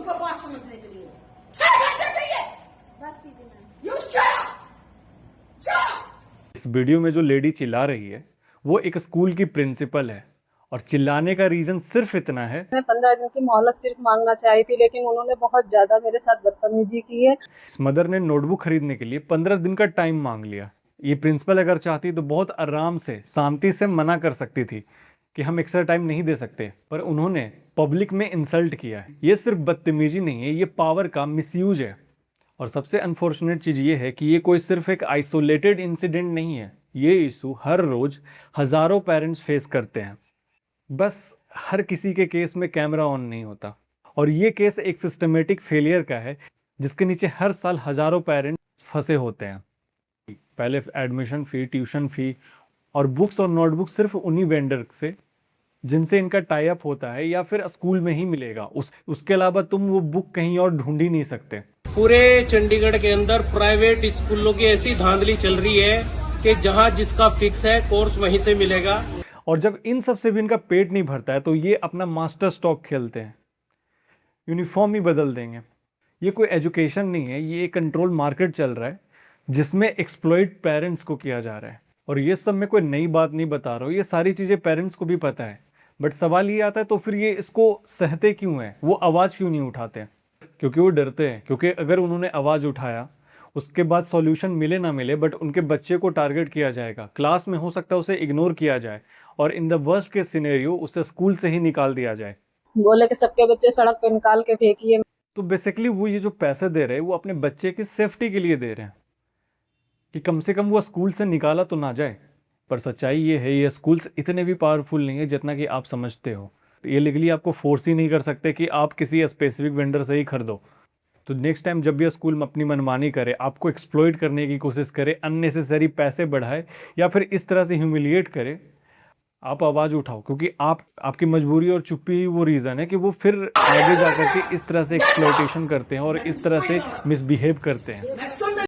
तुमको बात समझने के लिए 6 घंटे चाहिए। बस कीजिए ma'am. You shut up, shut up. इस वीडियो में जो लेडी चिल्ला रही है वो एक स्कूल की प्रिंसिपल है और चिल्लाने का रीजन सिर्फ इतना है। मैंने 15 दिन की मोहलत सिर्फ मांगना चाही थी, लेकिन उन्होंने बहुत ज्यादा मेरे साथ बदतमीजी की है। इस मदर ने नोटबुक खरीदने के लिए 15 दिन का टाइम मांग लिया। ये प्रिंसिपल अगर चाहती तो बहुत आराम से शांति से मना कर सकती थी कि हम एक्स्ट्रा टाइम नहीं दे सकते, पर उन्होंने पब्लिक में इंसल्ट किया है। ये सिर्फ बदतमीजी नहीं है, ये पावर का मिसयूज है। और सबसे अनफॉर्चुनेट चीज़ ये है कि ये कोई सिर्फ एक आइसोलेटेड इंसिडेंट नहीं है। ये इशू हर रोज हज़ारों पेरेंट्स फेस करते हैं। बस हर किसी के केस में कैमरा ऑन नहीं होता। और ये केस एक सिस्टमेटिक फेलियर का है जिसके नीचे हर साल हज़ारों पेरेंट्स फंसे होते हैं। पहले एडमिशन फ़ी, ट्यूशन फ़ी और बुक्स और नोटबुक सिर्फ उन्हीं वेंडर से जिनसे इनका टाई अप होता है या फिर स्कूल में ही मिलेगा। उसके अलावा तुम वो बुक कहीं और ढूंढ ही नहीं सकते। पूरे चंडीगढ़ के अंदर प्राइवेट स्कूलों की ऐसी धांधली चल रही है कि जहां जिसका फिक्स है कोर्स वहीं से मिलेगा। और जब इन सब से भी इनका पेट नहीं भरता है तो ये अपना मास्टर स्टॉक खेलते हैं, यूनिफॉर्म ही बदल देंगे। ये कोई एजुकेशन नहीं है, ये एक कंट्रोल मार्केट चल रहा है जिसमें एक्सप्लॉइट पेरेंट्स को किया जा रहा है। और ये सब मैं कोई नई बात नहीं बता रहा हूँ, ये सारी चीज़ें पेरेंट्स को भी पता है। बट सवाल ये आता है तो फिर ये इसको सहते क्यों हैं, वो आवाज़ क्यों नहीं उठाते? क्योंकि वो डरते हैं। क्योंकि अगर उन्होंने आवाज़ उठाया उसके बाद सॉल्यूशन मिले ना मिले बट उनके बच्चे को टारगेट किया जाएगा, क्लास में हो सकता है उसे इग्नोर किया जाए और in the worst case scenario उसे स्कूल से ही निकाल दिया जाए। बोले कि सबके बच्चे सड़क पे निकाल के फेंकिए। तो बेसिकली वो ये जो पैसे दे रहे हैं वो अपने बच्चे की सेफ्टी के लिए दे रहे हैं कि कम से कम वो स्कूल से निकाला तो ना जाए। पर सच्चाई ये है, ये स्कूल्स इतने भी पावरफुल नहीं है जितना कि आप समझते हो। ये लीगली आपको फोर्स ही नहीं कर सकते कि आप किसी स्पेसिफिक वेंडर से ही खरीदो। तो नेक्स्ट टाइम जब भी स्कूल में अपनी मनमानी करे, आपको एक्सप्लॉइट करने की कोशिश करे, अननेसेसरी पैसे बढ़ाए या फिर इस तरह से ह्यूमिलिएट करे, आप आवाज़ उठाओ। क्योंकि आपकी मजबूरी और चुप्पी ही वो रीज़न है कि वो फिर आगे जा करके इस तरह से एक्सप्लॉइटेशन करते हैं और इस तरह से मिसबिहेव करते हैं।